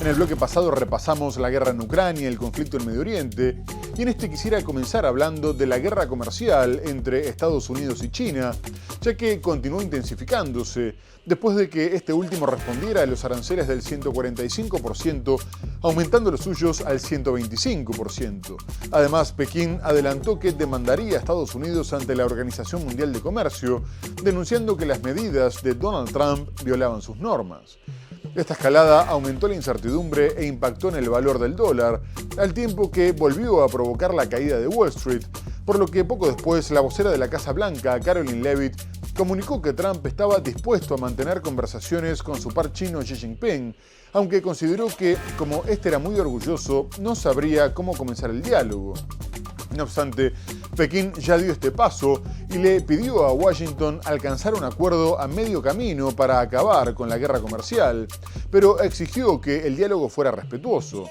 En el bloque pasado repasamos la guerra en Ucrania, el conflicto en Medio Oriente, y en este quisiera comenzar hablando de la guerra comercial entre Estados Unidos y China, ya que continuó intensificándose después de que este último respondiera a los aranceles del 145%, aumentando los suyos al 125%. Además, Pekín adelantó que demandaría a Estados Unidos ante la Organización Mundial de Comercio, denunciando que las medidas de Donald Trump violaban sus normas. Esta escalada aumentó la incertidumbre e impactó en el valor del dólar, al tiempo que volvió a provocar la caída de Wall Street, por lo que poco después la vocera de la Casa Blanca, Karoline Leavitt, comunicó que Trump estaba dispuesto a mantener conversaciones con su par chino Xi Jinping, aunque consideró que, como este era muy orgulloso, no sabría cómo comenzar el diálogo. No obstante, Pekín ya dio este paso y le pidió a Washington alcanzar un acuerdo a medio camino para acabar con la guerra comercial, pero exigió que el diálogo fuera respetuoso.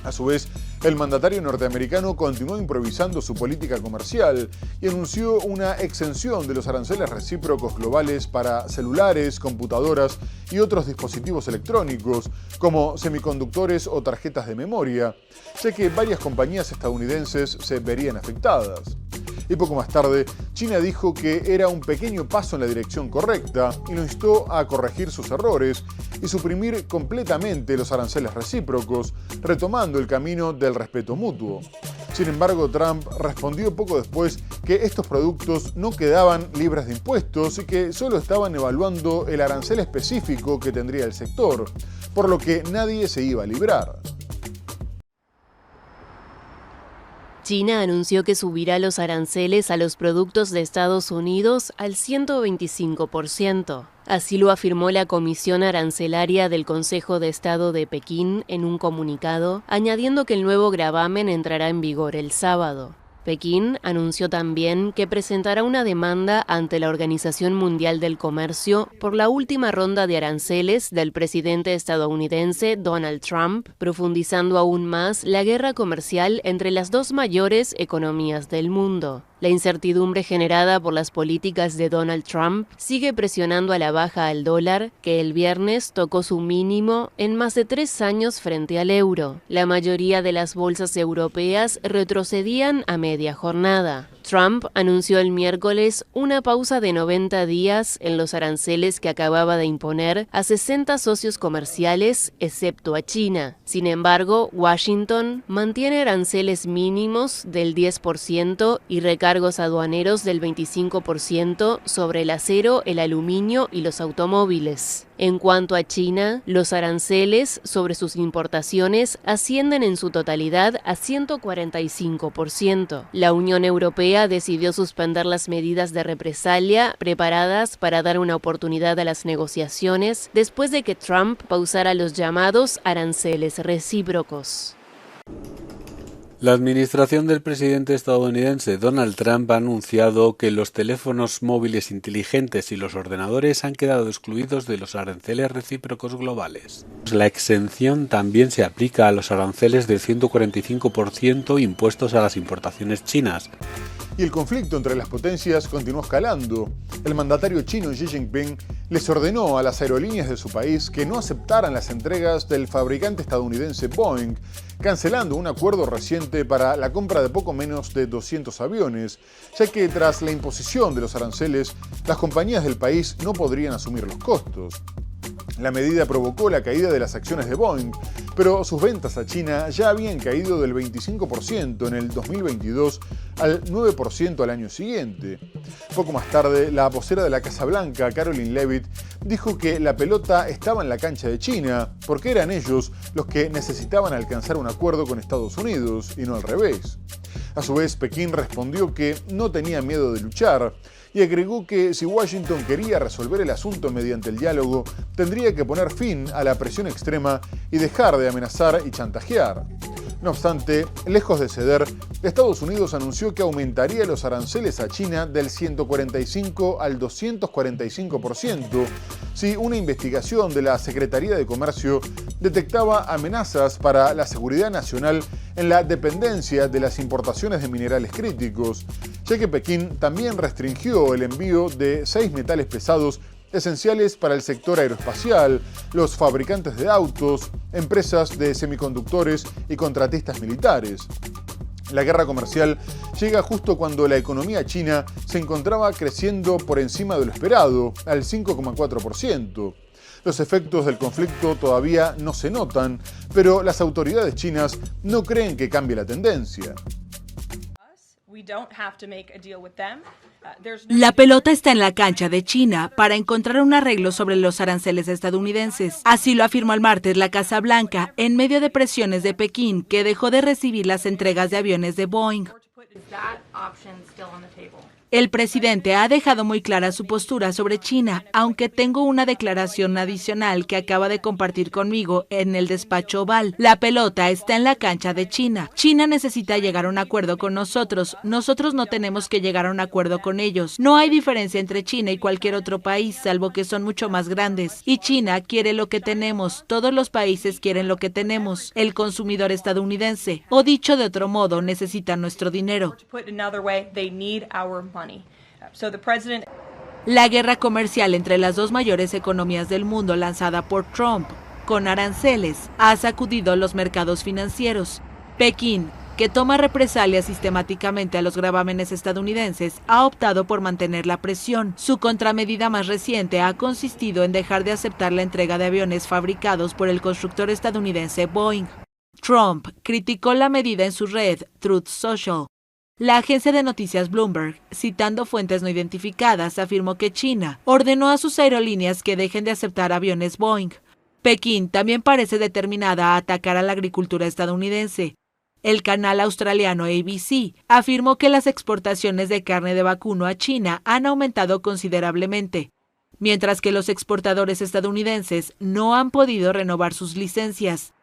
A su vez, el mandatario norteamericano continuó improvisando su política comercial y anunció una exención de los aranceles recíprocos globales para celulares, computadoras y otros dispositivos electrónicos, como semiconductores o tarjetas de memoria, ya que varias compañías estadounidenses se verían afectadas. Y poco más tarde, China dijo que era un pequeño paso en la dirección correcta y lo instó a corregir sus errores y suprimir completamente los aranceles recíprocos, retomando el camino del respeto mutuo. Sin embargo, Trump respondió poco después que estos productos no quedaban libres de impuestos y que solo estaban evaluando el arancel específico que tendría el sector, por lo que nadie se iba a librar. China anunció que subirá los aranceles a los productos de Estados Unidos al 125%. Así lo afirmó la Comisión Arancelaria del Consejo de Estado de Pekín en un comunicado, añadiendo que el nuevo gravamen entrará en vigor el sábado. Pekín anunció también que presentará una demanda ante la Organización Mundial del Comercio por la última ronda de aranceles del presidente estadounidense Donald Trump, profundizando aún más la guerra comercial entre las dos mayores economías del mundo. La incertidumbre generada por las políticas de Donald Trump sigue presionando a la baja al dólar, que el viernes tocó su mínimo en más de 3 años frente al euro. La mayoría de las bolsas europeas retrocedían a media jornada. Trump anunció el miércoles una pausa de 90 días en los aranceles que acababa de imponer a 60 socios comerciales, excepto a China. Sin embargo, Washington mantiene aranceles mínimos del 10% y recargos aduaneros del 25% sobre el acero, el aluminio y los automóviles. En cuanto a China, los aranceles sobre sus importaciones ascienden en su totalidad a 145%. La Unión Europea decidió suspender las medidas de represalia preparadas para dar una oportunidad a las negociaciones después de que Trump pausara los llamados aranceles recíprocos. La administración del presidente estadounidense Donald Trump ha anunciado que los teléfonos móviles inteligentes y los ordenadores han quedado excluidos de los aranceles recíprocos globales. La exención también se aplica a los aranceles del 145% impuestos a las importaciones chinas. Y el conflicto entre las potencias continuó escalando. El mandatario chino Xi Jinping les ordenó a las aerolíneas de su país que no aceptaran las entregas del fabricante estadounidense Boeing, cancelando un acuerdo reciente para la compra de poco menos de 200 aviones, ya que tras la imposición de los aranceles, las compañías del país no podrían asumir los costos. La medida provocó la caída de las acciones de Boeing, pero sus ventas a China ya habían caído del 25% en el 2022 al 9% al año siguiente. Poco más tarde, la vocera de la Casa Blanca, Karoline Leavitt, dijo que la pelota estaba en la cancha de China, porque eran ellos los que necesitaban alcanzar un acuerdo con Estados Unidos y no al revés. A su vez, Pekín respondió que no tenía miedo de luchar y agregó que si Washington quería resolver el asunto mediante el diálogo, tendría que poner fin a la presión extrema y dejar de amenazar y chantajear. No obstante, lejos de ceder, Estados Unidos anunció que aumentaría los aranceles a China del 145 al 245% si una investigación de la Secretaría de Comercio detectaba amenazas para la seguridad nacional en la dependencia de las importaciones de minerales críticos, ya que Pekín también restringió el envío de 6 metales pesados esenciales para el sector aeroespacial, los fabricantes de autos, empresas de semiconductores y contratistas militares. La guerra comercial llega justo cuando la economía china se encontraba creciendo por encima de lo esperado, al 5,4%. Los efectos del conflicto todavía no se notan, pero las autoridades chinas no creen que cambie la tendencia. La pelota está en la cancha de China para encontrar un arreglo sobre los aranceles estadounidenses. Así lo afirmó el martes la Casa Blanca en medio de presiones de Pekín, que dejó de recibir las entregas de aviones de Boeing. El presidente ha dejado muy clara su postura sobre China, aunque tengo una declaración adicional que acaba de compartir conmigo en el despacho Oval. La pelota está en la cancha de China. China necesita llegar a un acuerdo con nosotros. Nosotros no tenemos que llegar a un acuerdo con ellos. No hay diferencia entre China y cualquier otro país, salvo que son mucho más grandes. Y China quiere lo que tenemos. Todos los países quieren lo que tenemos. El consumidor estadounidense, o dicho de otro modo, necesita nuestro dinero. La guerra comercial entre las dos mayores economías del mundo lanzada por Trump, con aranceles, ha sacudido los mercados financieros. Pekín, que toma represalias sistemáticamente a los gravámenes estadounidenses, ha optado por mantener la presión. Su contramedida más reciente ha consistido en dejar de aceptar la entrega de aviones fabricados por el constructor estadounidense Boeing. Trump criticó la medida en su red Truth Social. La agencia de noticias Bloomberg, citando fuentes no identificadas, afirmó que China ordenó a sus aerolíneas que dejen de aceptar aviones Boeing. Pekín también parece determinada a atacar a la agricultura estadounidense. El canal australiano ABC afirmó que las exportaciones de carne de vacuno a China han aumentado considerablemente, mientras que los exportadores estadounidenses no han podido renovar sus licencias.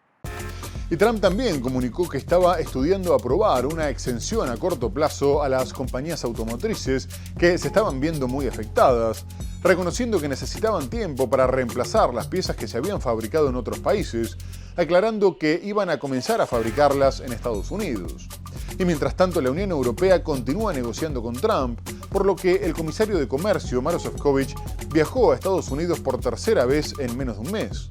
Y Trump también comunicó que estaba estudiando aprobar una exención a corto plazo a las compañías automotrices que se estaban viendo muy afectadas, reconociendo que necesitaban tiempo para reemplazar las piezas que se habían fabricado en otros países, aclarando que iban a comenzar a fabricarlas en Estados Unidos. Y mientras tanto, la Unión Europea continúa negociando con Trump, por lo que el comisario de Comercio, Maroš Šefčovič, viajó a Estados Unidos por tercera vez en menos de un mes.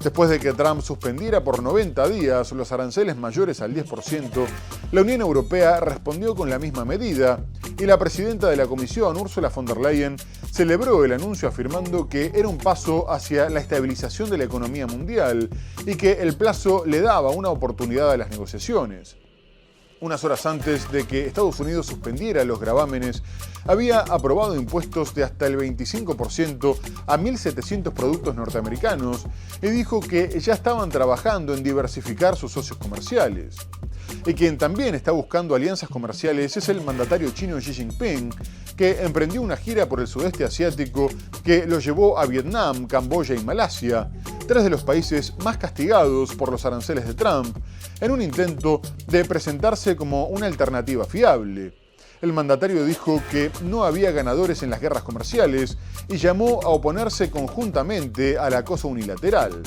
Después de que Trump suspendiera por 90 días los aranceles mayores al 10%, la Unión Europea respondió con la misma medida y la presidenta de la Comisión, Ursula von der Leyen, celebró el anuncio afirmando que era un paso hacia la estabilización de la economía mundial y que el plazo le daba una oportunidad a las negociaciones. Unas horas antes de que Estados Unidos suspendiera los gravámenes, había aprobado impuestos de hasta el 25% a 1.700 productos norteamericanos y dijo que ya estaban trabajando en diversificar sus socios comerciales. Y quien también está buscando alianzas comerciales es el mandatario chino Xi Jinping, que emprendió una gira por el sudeste asiático que lo llevó a Vietnam, Camboya y Malasia, tres de los países más castigados por los aranceles de Trump, en un intento de presentarse como una alternativa fiable. El mandatario dijo que no había ganadores en las guerras comerciales y llamó a oponerse conjuntamente al acoso unilateral.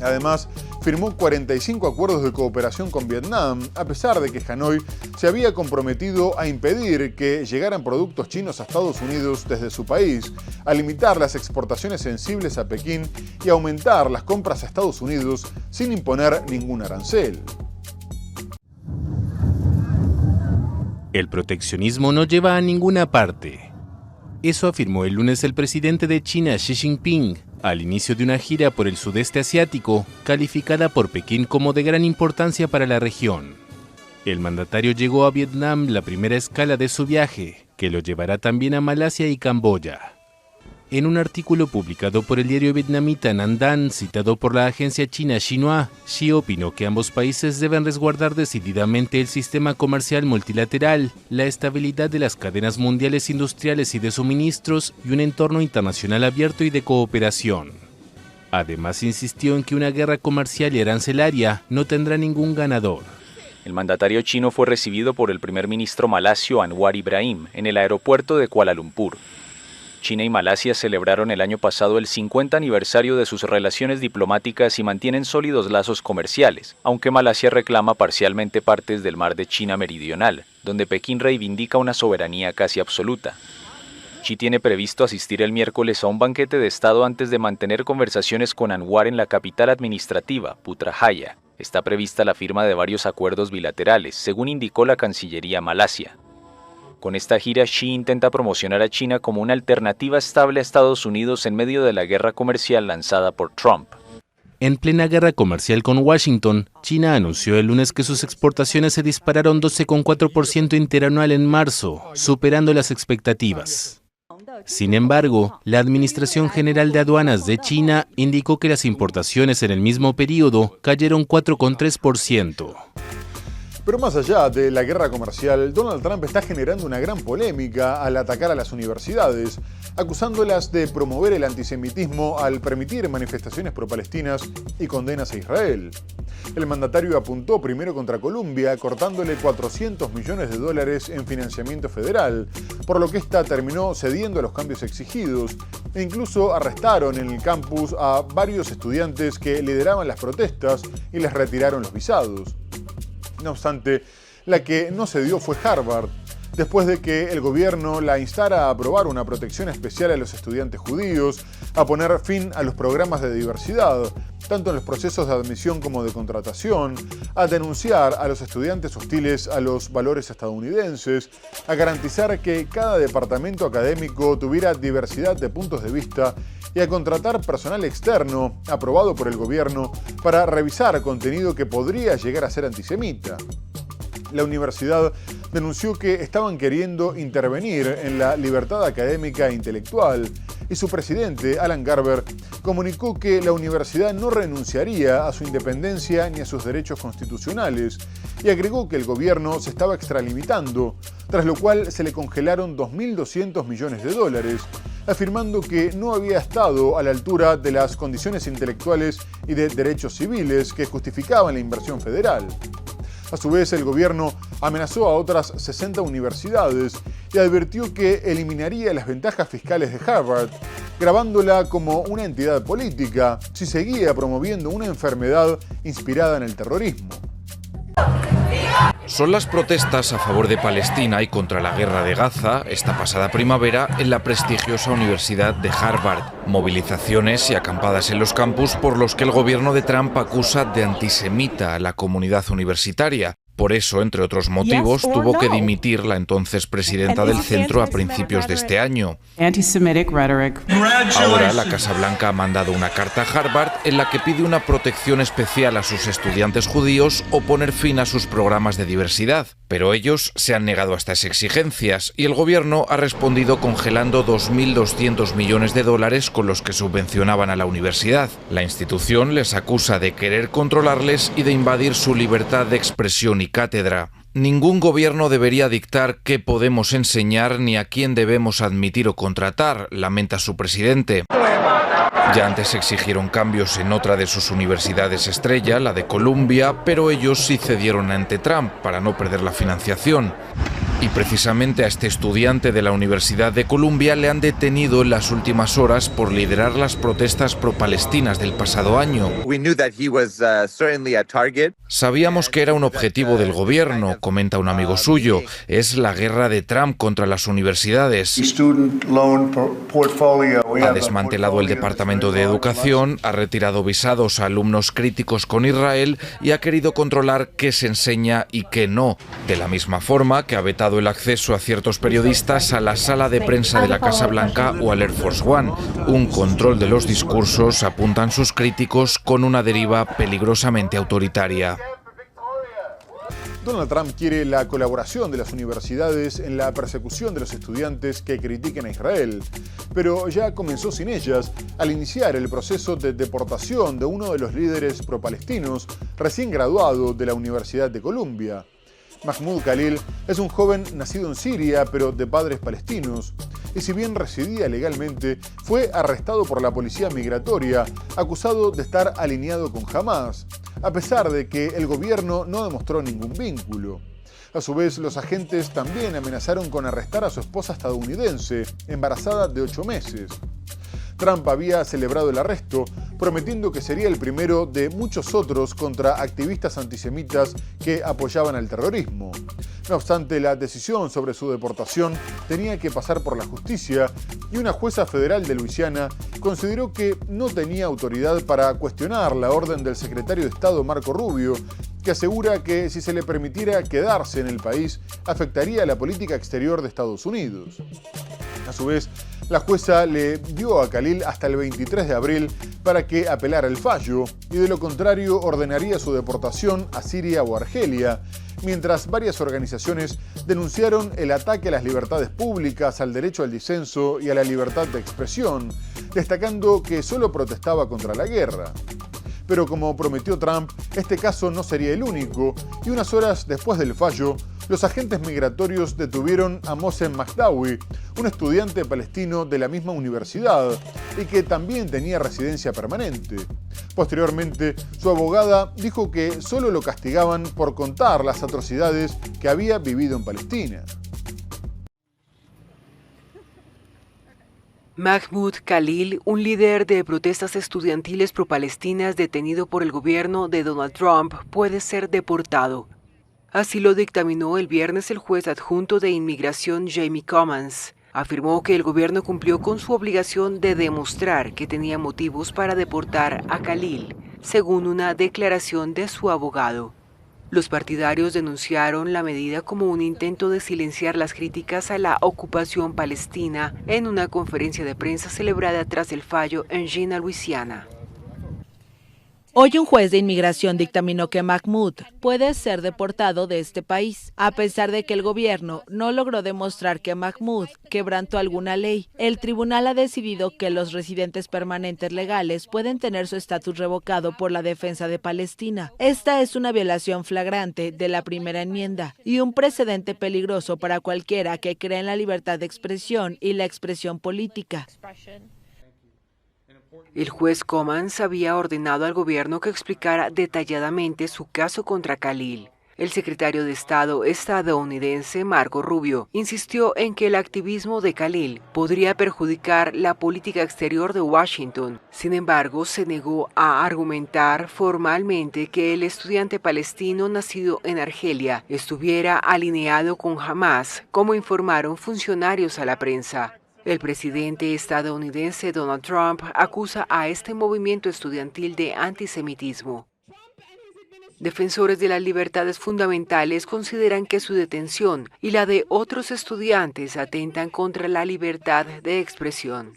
Además, firmó 45 acuerdos de cooperación con Vietnam, a pesar de que Hanoi se había comprometido a impedir que llegaran productos chinos a Estados Unidos desde su país, a limitar las exportaciones sensibles a Pekín y a aumentar las compras a Estados Unidos sin imponer ningún arancel. El proteccionismo no lleva a ninguna parte. Eso afirmó el lunes el presidente de China, Xi Jinping, al inicio de una gira por el sudeste asiático, calificada por Pekín como de gran importancia para la región. El mandatario llegó a Vietnam, la primera escala de su viaje, que lo llevará también a Malasia y Camboya. En un artículo publicado por el diario vietnamita Nhan Dan, citado por la agencia china Xinhua, Xi opinó que ambos países deben resguardar decididamente el sistema comercial multilateral, la estabilidad de las cadenas mundiales industriales y de suministros y un entorno internacional abierto y de cooperación. Además, insistió en que una guerra comercial y arancelaria no tendrá ningún ganador. El mandatario chino fue recibido por el primer ministro malasio Anwar Ibrahim en el aeropuerto de Kuala Lumpur. China y Malasia celebraron el año pasado el 50 aniversario de sus relaciones diplomáticas y mantienen sólidos lazos comerciales, aunque Malasia reclama parcialmente partes del mar de China Meridional, donde Pekín reivindica una soberanía casi absoluta. Xi tiene previsto asistir el miércoles a un banquete de Estado antes de mantener conversaciones con Anwar en la capital administrativa, Putrajaya. Está prevista la firma de varios acuerdos bilaterales, según indicó la Cancillería Malasia. Con esta gira, Xi intenta promocionar a China como una alternativa estable a Estados Unidos en medio de la guerra comercial lanzada por Trump. En plena guerra comercial con Washington, China anunció el lunes que sus exportaciones se dispararon 12,4% interanual en marzo, superando las expectativas. Sin embargo, la Administración General de Aduanas de China indicó que las importaciones en el mismo periodo cayeron 4,3%. Pero más allá de la guerra comercial, Donald Trump está generando una gran polémica al atacar a las universidades, acusándolas de promover el antisemitismo al permitir manifestaciones pro-palestinas y condenas a Israel. El mandatario apuntó primero contra Columbia, cortándole $400 millones en financiamiento federal, por lo que ésta terminó cediendo a los cambios exigidos, e incluso arrestaron en el campus a varios estudiantes que lideraban las protestas y les retiraron los visados. No obstante, la que no se dio fue Harvard, después de que el gobierno la instara a aprobar una protección especial a los estudiantes judíos, a poner fin a los programas de diversidad, tanto en los procesos de admisión como de contratación, a denunciar a los estudiantes hostiles a los valores estadounidenses, a garantizar que cada departamento académico tuviera diversidad de puntos de vista y a contratar personal externo, aprobado por el gobierno, para revisar contenido que podría llegar a ser antisemita. La universidad denunció que estaban queriendo intervenir en la libertad académica e intelectual, y su presidente, Alan Garber, comunicó que la universidad no renunciaría a su independencia ni a sus derechos constitucionales, y agregó que el gobierno se estaba extralimitando, tras lo cual se le congelaron $2.200 millones, afirmando que no había estado a la altura de las condiciones intelectuales y de derechos civiles que justificaban la inversión federal. A su vez, el gobierno amenazó a otras 60 universidades y advirtió que eliminaría las ventajas fiscales de Harvard, grabándola como una entidad política si seguía promoviendo una enfermedad inspirada en el terrorismo. Son las protestas a favor de Palestina y contra la guerra de Gaza esta pasada primavera en la prestigiosa Universidad de Harvard. Movilizaciones y acampadas en los campus por los que el gobierno de Trump acusa de antisemita a la comunidad universitaria. Por eso, entre otros motivos, tuvo que dimitir la entonces presidenta del centro a principios de este año. Ahora, la Casa Blanca ha mandado una carta a Harvard en la que pide una protección especial a sus estudiantes judíos o poner fin a sus programas de diversidad. Pero ellos se han negado a estas exigencias y el gobierno ha respondido congelando $2.200 millones con los que subvencionaban a la universidad. La institución les acusa de querer controlarles y de invadir su libertad de expresión y cátedra. Ningún gobierno debería dictar qué podemos enseñar ni a quién debemos admitir o contratar, lamenta su presidente. Ya antes exigieron cambios en otra de sus universidades estrella, la de Columbia, pero ellos sí cedieron ante Trump para no perder la financiación. Y precisamente a este estudiante de la Universidad de Columbia le han detenido en las últimas horas por liderar las protestas pro-palestinas del pasado año. Sabíamos que era un objetivo del gobierno, comenta un amigo suyo. Es la guerra de Trump contra las universidades. Ha desmantelado el Departamento de Educación, ha retirado visados a alumnos críticos con Israel y ha querido controlar qué se enseña y qué no, de la misma forma que ha vetado el acceso a ciertos periodistas a la sala de prensa de la Casa Blanca o al Air Force One. Un control de los discursos, apuntan sus críticos, con una deriva peligrosamente autoritaria. Donald Trump quiere la colaboración de las universidades en la persecución de los estudiantes que critiquen a Israel, pero ya comenzó sin ellas al iniciar el proceso de deportación de uno de los líderes pro-palestinos recién graduado de la Universidad de Columbia. Mahmoud Khalil es un joven nacido en Siria, pero de padres palestinos, y si bien residía legalmente, fue arrestado por la policía migratoria, acusado de estar alineado con Hamas, a pesar de que el gobierno no demostró ningún vínculo. A su vez, los agentes también amenazaron con arrestar a su esposa estadounidense, embarazada de 8 meses. Trump había celebrado el arresto, prometiendo que sería el primero de muchos otros contra activistas antisemitas que apoyaban al terrorismo. No obstante, la decisión sobre su deportación tenía que pasar por la justicia y una jueza federal de Luisiana consideró que no tenía autoridad para cuestionar la orden del secretario de Estado Marco Rubio, que asegura que si se le permitiera quedarse en el país, afectaría la política exterior de Estados Unidos. A su vez, la jueza le dio a Khalil hasta el 23 de abril para que apelara el fallo y de lo contrario ordenaría su deportación a Siria o Argelia, mientras varias organizaciones denunciaron el ataque a las libertades públicas, al derecho al disenso y a la libertad de expresión, destacando que solo protestaba contra la guerra. Pero como prometió Trump, este caso no sería el único, y unas horas después del fallo, los agentes migratorios detuvieron a Mohsen Magdawi, un estudiante palestino de la misma universidad y que también tenía residencia permanente. Posteriormente, su abogada dijo que solo lo castigaban por contar las atrocidades que había vivido en Palestina. Mahmoud Khalil, un líder de protestas estudiantiles pro-palestinas detenido por el gobierno de Donald Trump, puede ser deportado. Así lo dictaminó el viernes el juez adjunto de inmigración Jamie Comins. Afirmó que el gobierno cumplió con su obligación de demostrar que tenía motivos para deportar a Khalil, según una declaración de su abogado. Los partidarios denunciaron la medida como un intento de silenciar las críticas a la ocupación palestina en una conferencia de prensa celebrada tras el fallo en Jena, Luisiana. Hoy un juez de inmigración dictaminó que Mahmoud puede ser deportado de este país, a pesar de que el gobierno no logró demostrar que Mahmoud quebrantó alguna ley. El tribunal ha decidido que los residentes permanentes legales pueden tener su estatus revocado por la defensa de Palestina. Esta es una violación flagrante de la primera enmienda y un precedente peligroso para cualquiera que crea en la libertad de expresión y la expresión política. El juez Comins había ordenado al gobierno que explicara detalladamente su caso contra Khalil. El secretario de Estado estadounidense Marco Rubio insistió en que el activismo de Khalil podría perjudicar la política exterior de Washington. Sin embargo, se negó a argumentar formalmente que el estudiante palestino nacido en Argelia estuviera alineado con Hamas, como informaron funcionarios a la prensa. El presidente estadounidense Donald Trump acusa a este movimiento estudiantil de antisemitismo. Defensores de las libertades fundamentales consideran que su detención y la de otros estudiantes atentan contra la libertad de expresión.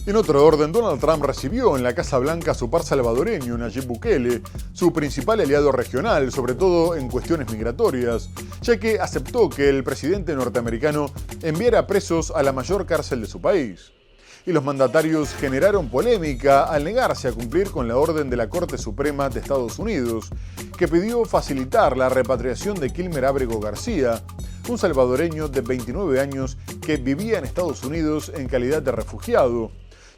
En otro orden, Donald Trump recibió en la Casa Blanca a su par salvadoreño, Nayib Bukele, su principal aliado regional, sobre todo en cuestiones migratorias, ya que aceptó que el presidente norteamericano enviara presos a la mayor cárcel de su país. Y los mandatarios generaron polémica al negarse a cumplir con la orden de la Corte Suprema de Estados Unidos, que pidió facilitar la repatriación de Kilmer Ábrego García, un salvadoreño de 29 años que vivía en Estados Unidos en calidad de refugiado,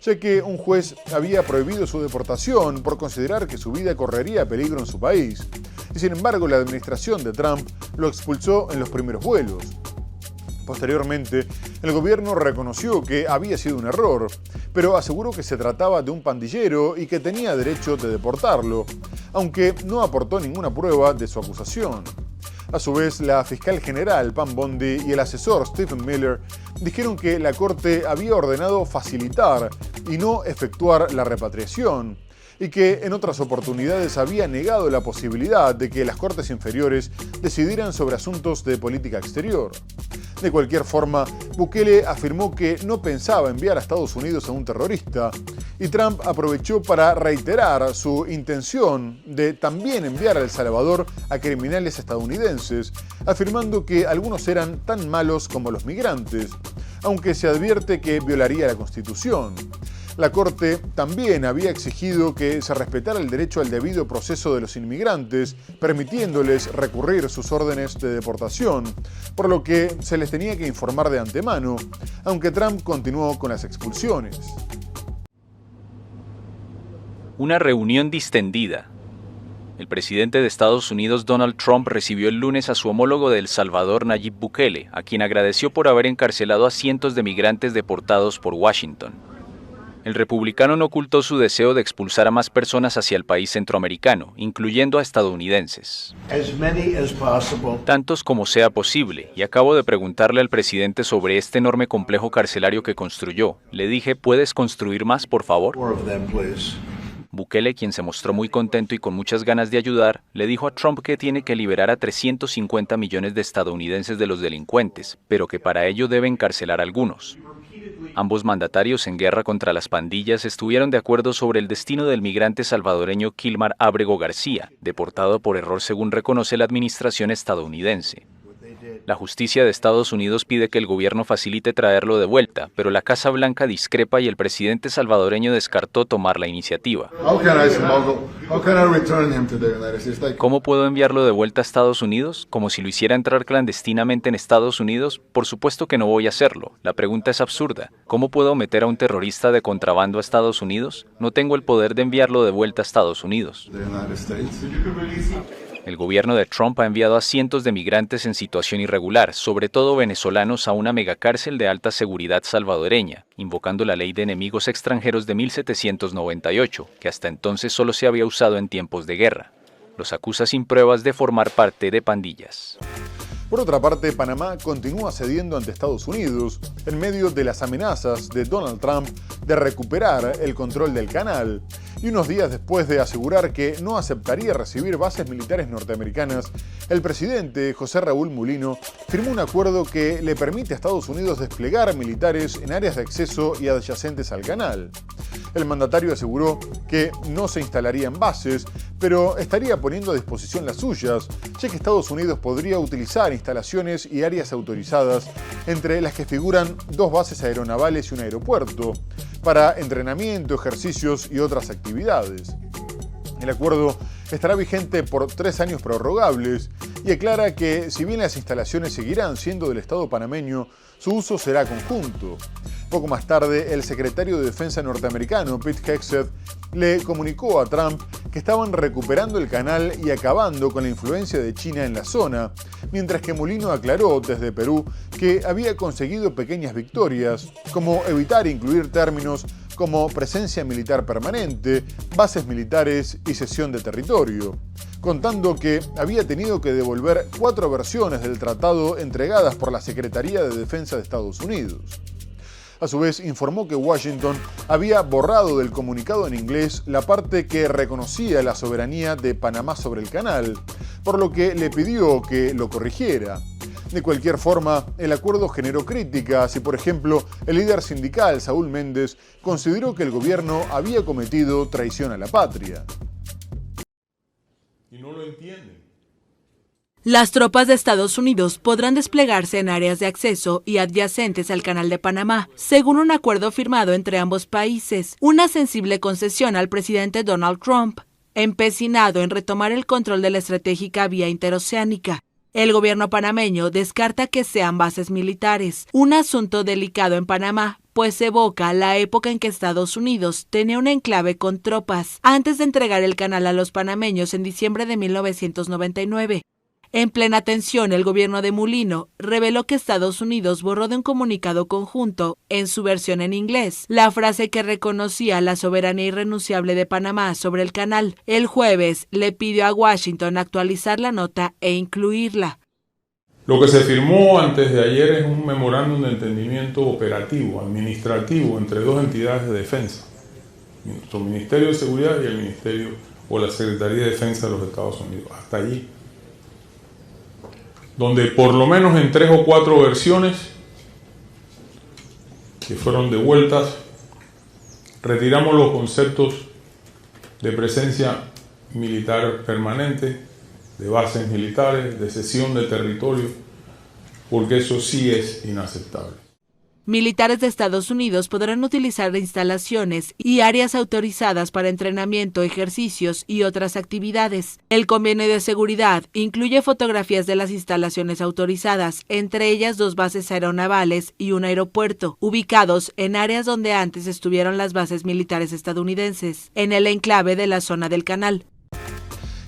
ya que un juez había prohibido su deportación por considerar que su vida correría peligro en su país. Y sin embargo, la administración de Trump lo expulsó en los primeros vuelos. Posteriormente, el gobierno reconoció que había sido un error, pero aseguró que se trataba de un pandillero y que tenía derecho de deportarlo, aunque no aportó ninguna prueba de su acusación. A su vez, la fiscal general Pam Bondi y el asesor Stephen Miller dijeron que la Corte había ordenado facilitar y no efectuar la repatriación, y que en otras oportunidades había negado la posibilidad de que las Cortes inferiores decidieran sobre asuntos de política exterior. De cualquier forma, Bukele afirmó que no pensaba enviar a Estados Unidos a un terrorista, y Trump aprovechó para reiterar su intención de también enviar a El Salvador a criminales estadounidenses, afirmando que algunos eran tan malos como los migrantes, aunque se advierte que violaría la Constitución. La Corte también había exigido que se respetara el derecho al debido proceso de los inmigrantes, permitiéndoles recurrir sus órdenes de deportación, por lo que se les tenía que informar de antemano, aunque Trump continuó con las expulsiones. Una reunión distendida. El presidente de Estados Unidos, Donald Trump, recibió el lunes a su homólogo de El Salvador, Nayib Bukele, a quien agradeció por haber encarcelado a cientos de migrantes deportados por Washington. El republicano no ocultó su deseo de expulsar a más personas hacia el país centroamericano, incluyendo a estadounidenses. Tantos como sea posible, y acabo de preguntarle al presidente sobre este enorme complejo carcelario que construyó. Le dije, ¿puedes construir más, por favor? Bukele, quien se mostró muy contento y con muchas ganas de ayudar, le dijo a Trump que tiene que liberar a 350 millones de estadounidenses de los delincuentes, pero que para ello debe encarcelar a algunos. Ambos mandatarios en guerra contra las pandillas estuvieron de acuerdo sobre el destino del migrante salvadoreño Kilmar Ábrego García, deportado por error según reconoce la administración estadounidense. La justicia de Estados Unidos pide que el gobierno facilite traerlo de vuelta, pero la Casa Blanca discrepa y el presidente salvadoreño descartó tomar la iniciativa. ¿Cómo puedo enviarlo de vuelta a Estados Unidos? ¿Como si lo hiciera entrar clandestinamente en Estados Unidos? Por supuesto que no voy a hacerlo. La pregunta es absurda. ¿Cómo puedo meter a un terrorista de contrabando a Estados Unidos? No tengo el poder de enviarlo de vuelta a Estados Unidos. El gobierno de Trump ha enviado a cientos de migrantes en situación irregular, sobre todo venezolanos, a una megacárcel de alta seguridad salvadoreña, invocando la ley de enemigos extranjeros de 1798, que hasta entonces solo se había usado en tiempos de guerra. Los acusa sin pruebas de formar parte de pandillas. Por otra parte, Panamá continúa cediendo ante Estados Unidos en medio de las amenazas de Donald Trump de recuperar el control del canal, y unos días después de asegurar que no aceptaría recibir bases militares norteamericanas, el presidente José Raúl Mulino firmó un acuerdo que le permite a Estados Unidos desplegar militares en áreas de acceso y adyacentes al canal. El mandatario aseguró que no se instalarían bases, pero estaría poniendo a disposición las suyas, ya que Estados Unidos podría utilizar instalaciones y áreas autorizadas, entre las que figuran 2 bases aeronavales y un aeropuerto, para entrenamiento, ejercicios y otras actividades. El acuerdo estará vigente por 3 años prorrogables y aclara que, si bien las instalaciones seguirán siendo del Estado panameño, su uso será conjunto. Poco más tarde, el secretario de Defensa norteamericano, Pete Hegseth, le comunicó a Trump que estaban recuperando el canal y acabando con la influencia de China en la zona, mientras que Mulino aclaró desde Perú que había conseguido pequeñas victorias, como evitar incluir términos como presencia militar permanente, bases militares y cesión de territorio, contando que había tenido que devolver 4 versiones del tratado entregadas por la Secretaría de Defensa de Estados Unidos. A su vez, informó que Washington había borrado del comunicado en inglés la parte que reconocía la soberanía de Panamá sobre el canal, por lo que le pidió que lo corrigiera. De cualquier forma, el acuerdo generó críticas y, por ejemplo, el líder sindical Saúl Méndez consideró que el gobierno había cometido traición a la patria. Y no lo entienden. Las tropas de Estados Unidos podrán desplegarse en áreas de acceso y adyacentes al Canal de Panamá, según un acuerdo firmado entre ambos países, una sensible concesión al presidente Donald Trump, empecinado en retomar el control de la estratégica vía interoceánica. El gobierno panameño descarta que sean bases militares, un asunto delicado en Panamá, pues evoca la época en que Estados Unidos tenía un enclave con tropas, antes de entregar el canal a los panameños en diciembre de 1999. En plena tensión, el gobierno de Mulino reveló que Estados Unidos borró de un comunicado conjunto, en su versión en inglés, la frase que reconocía la soberanía irrenunciable de Panamá sobre el canal. El jueves le pidió a Washington actualizar la nota e incluirla. Lo que se firmó antes de ayer es un memorándum de entendimiento operativo, administrativo, entre 2 entidades de defensa, nuestro Ministerio de Seguridad y el Ministerio o la Secretaría de Defensa de los Estados Unidos. Hasta allí. Donde por lo menos en 3 o 4 versiones que fueron devueltas, retiramos los conceptos de presencia militar permanente, de bases militares, de cesión de territorio, porque eso sí es inaceptable. Militares de Estados Unidos podrán utilizar instalaciones y áreas autorizadas para entrenamiento, ejercicios y otras actividades. El convenio de seguridad incluye fotografías de las instalaciones autorizadas, entre ellas 2 bases aeronavales y un aeropuerto, ubicados en áreas donde antes estuvieron las bases militares estadounidenses, en el enclave de la zona del canal.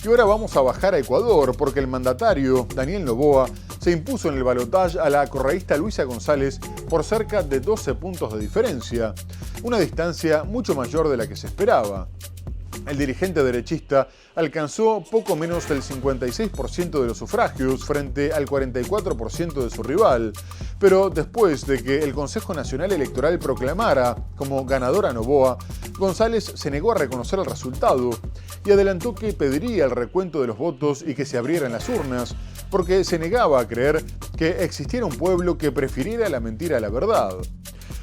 Y ahora vamos a bajar a Ecuador porque el mandatario, Daniel Noboa, se se impuso en el balotaje a la correísta Luisa González por cerca de 12 puntos de diferencia, una distancia mucho mayor de la que se esperaba. El dirigente derechista alcanzó poco menos del 56% de los sufragios frente al 44% de su rival, pero después de que el Consejo Nacional Electoral proclamara como ganadora a Noboa, González se negó a reconocer el resultado y adelantó que pediría el recuento de los votos y que se abrieran las urnas, porque se negaba a creer que existiera un pueblo que prefiriera la mentira a la verdad.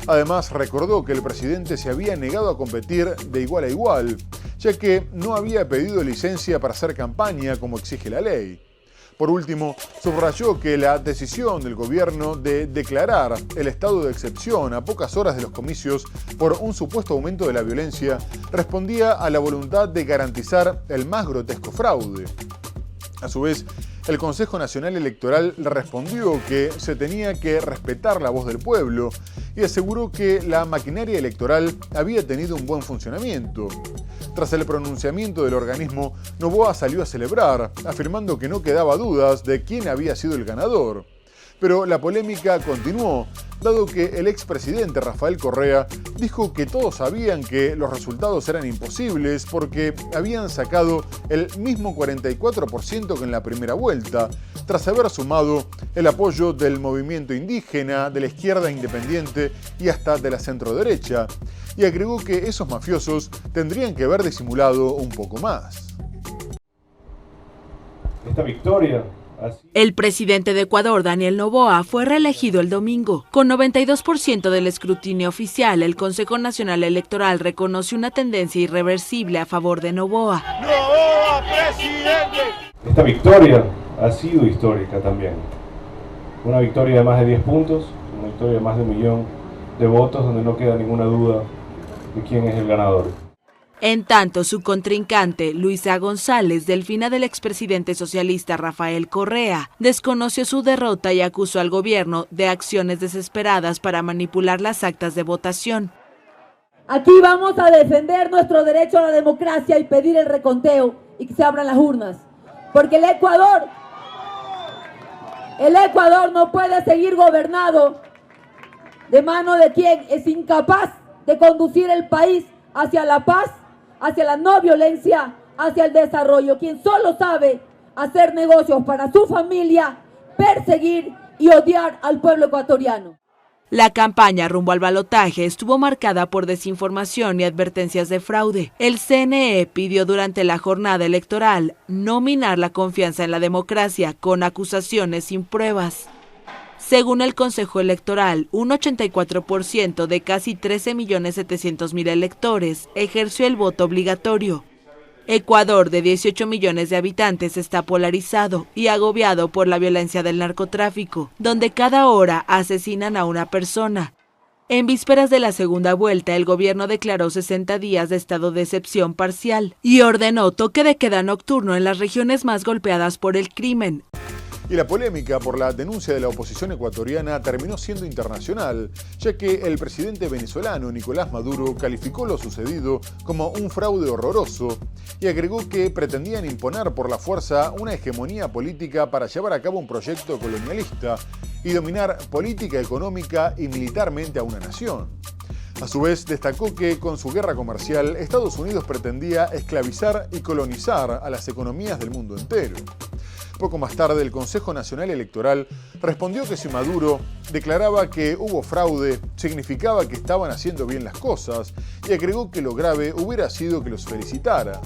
Además, recordó que el presidente se había negado a competir de igual a igual, ya que no había pedido licencia para hacer campaña como exige la ley. Por último, subrayó que la decisión del gobierno de declarar el estado de excepción a pocas horas de los comicios por un supuesto aumento de la violencia respondía a la voluntad de garantizar el más grotesco fraude. A su vez, el Consejo Nacional Electoral le respondió que se tenía que respetar la voz del pueblo y aseguró que la maquinaria electoral había tenido un buen funcionamiento. Tras el pronunciamiento del organismo, Noboa salió a celebrar, afirmando que no quedaba dudas de quién había sido el ganador. Pero la polémica continuó, dado que el expresidente Rafael Correa dijo que todos sabían que los resultados eran imposibles porque habían sacado el mismo 44% que en la primera vuelta, tras haber sumado el apoyo del movimiento indígena, de la izquierda independiente y hasta de la centroderecha, y agregó que esos mafiosos tendrían que haber disimulado un poco más. Esta victoria. El presidente de Ecuador, Daniel Noboa, fue reelegido el domingo. Con 92% del escrutinio oficial, el Consejo Nacional Electoral reconoce una tendencia irreversible a favor de Noboa. ¡Noboa, presidente! Esta victoria ha sido histórica también. Una victoria de más de 10 puntos, una victoria de más de 1 millón de votos, donde no queda ninguna duda de quién es el ganador. En tanto, su contrincante, Luisa González, delfina del expresidente socialista Rafael Correa, desconoció su derrota y acusó al gobierno de acciones desesperadas para manipular las actas de votación. Aquí vamos a defender nuestro derecho a la democracia y pedir el reconteo y que se abran las urnas. Porque el Ecuador no puede seguir gobernado de mano de quien es incapaz de conducir el país hacia la paz, hacia la no violencia, hacia el desarrollo, quien solo sabe hacer negocios para su familia, perseguir y odiar al pueblo ecuatoriano. La campaña rumbo al balotaje estuvo marcada por desinformación y advertencias de fraude. El CNE pidió durante la jornada electoral no minar la confianza en la democracia con acusaciones sin pruebas. Según el Consejo Electoral, un 84% de casi 13.700.000 electores ejerció el voto obligatorio. Ecuador, de 18 millones de habitantes, está polarizado y agobiado por la violencia del narcotráfico, donde cada hora asesinan a una persona. En vísperas de la segunda vuelta, el gobierno declaró 60 días de estado de excepción parcial y ordenó toque de queda nocturno en las regiones más golpeadas por el crimen. Y la polémica por la denuncia de la oposición ecuatoriana terminó siendo internacional, ya que el presidente venezolano Nicolás Maduro calificó lo sucedido como un fraude horroroso y agregó que pretendían imponer por la fuerza una hegemonía política para llevar a cabo un proyecto colonialista y dominar política, económica y militarmente a una nación. A su vez, destacó que con su guerra comercial, Estados Unidos pretendía esclavizar y colonizar a las economías del mundo entero. Poco más tarde, el Consejo Nacional Electoral respondió que si Maduro declaraba que hubo fraude, significaba que estaban haciendo bien las cosas y agregó que lo grave hubiera sido que los felicitara.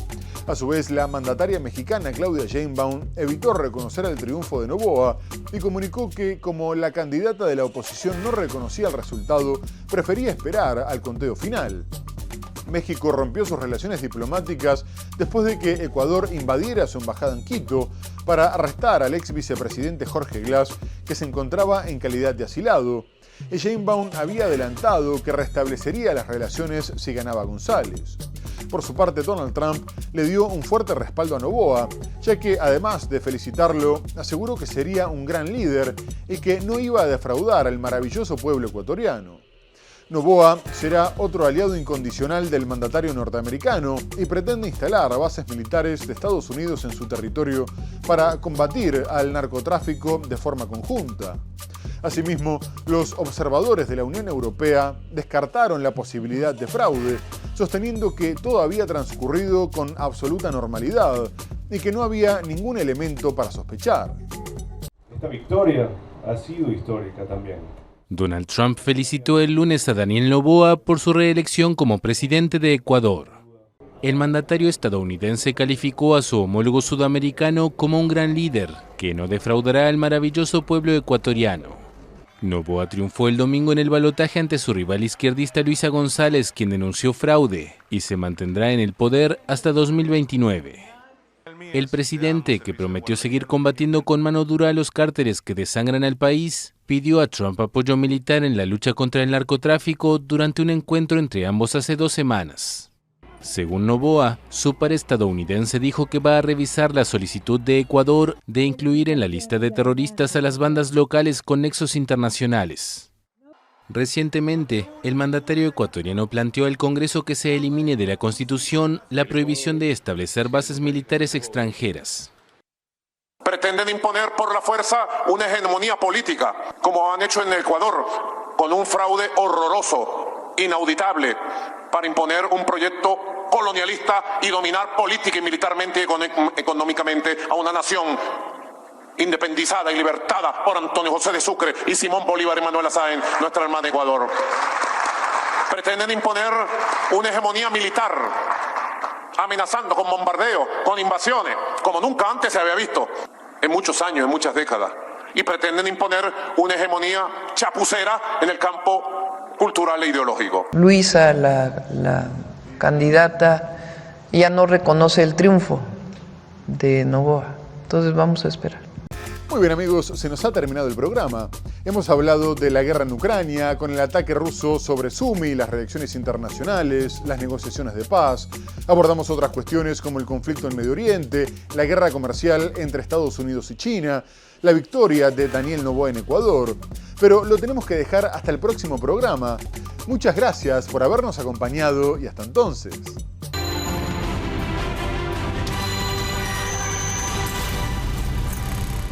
A su vez, la mandataria mexicana Claudia Sheinbaum evitó reconocer el triunfo de Noboa y comunicó que, como la candidata de la oposición no reconocía el resultado, prefería esperar al conteo final. México rompió sus relaciones diplomáticas después de que Ecuador invadiera su embajada en Quito para arrestar al ex vicepresidente Jorge Glass, que se encontraba en calidad de asilado. Y Sheinbaum había adelantado que restablecería las relaciones si ganaba González. Por su parte, Donald Trump le dio un fuerte respaldo a Noboa, ya que, además de felicitarlo, aseguró que sería un gran líder y que no iba a defraudar al maravilloso pueblo ecuatoriano. Noboa será otro aliado incondicional del mandatario norteamericano y pretende instalar bases militares de Estados Unidos en su territorio para combatir al narcotráfico de forma conjunta. Asimismo, los observadores de la Unión Europea descartaron la posibilidad de fraude, sosteniendo que todo había transcurrido con absoluta normalidad y que no había ningún elemento para sospechar. Esta victoria ha sido histórica también. Donald Trump felicitó el lunes a Daniel Noboa por su reelección como presidente de Ecuador. El mandatario estadounidense calificó a su homólogo sudamericano como un gran líder que no defraudará al maravilloso pueblo ecuatoriano. Noboa triunfó el domingo en el balotaje ante su rival izquierdista Luisa González, quien denunció fraude y se mantendrá en el poder hasta 2029. El presidente, que prometió seguir combatiendo con mano dura a los cárteles que desangran al país, pidió a Trump apoyo militar en la lucha contra el narcotráfico durante un encuentro entre ambos hace 2 semanas. Según Noboa, su par estadounidense dijo que va a revisar la solicitud de Ecuador de incluir en la lista de terroristas a las bandas locales con nexos internacionales. Recientemente, el mandatario ecuatoriano planteó al Congreso que se elimine de la Constitución la prohibición de establecer bases militares extranjeras. Pretenden imponer por la fuerza una hegemonía política, como han hecho en Ecuador, con un fraude horroroso, inauditable, para imponer un proyecto colonialista y dominar política y militarmente y económicamente a una nación independizada y libertada por Antonio José de Sucre y Simón Bolívar y Manuela Sáenz, nuestra hermana de Ecuador. Pretenden imponer una hegemonía militar, amenazando con bombardeo, con invasiones, como nunca antes se había visto, en muchos años, en muchas décadas. Y pretenden imponer una hegemonía chapucera en el campo cultural e ideológico. Luisa, la candidata, ya no reconoce el triunfo de Noboa. Entonces vamos a esperar. Muy bien amigos, se nos ha terminado el programa. Hemos hablado de la guerra en Ucrania, con el ataque ruso sobre Sumi, las reacciones internacionales, las negociaciones de paz. Abordamos otras cuestiones como el conflicto en Medio Oriente, la guerra comercial entre Estados Unidos y China, la victoria de Daniel Noboa en Ecuador. Pero lo tenemos que dejar hasta el próximo programa. Muchas gracias por habernos acompañado y hasta entonces.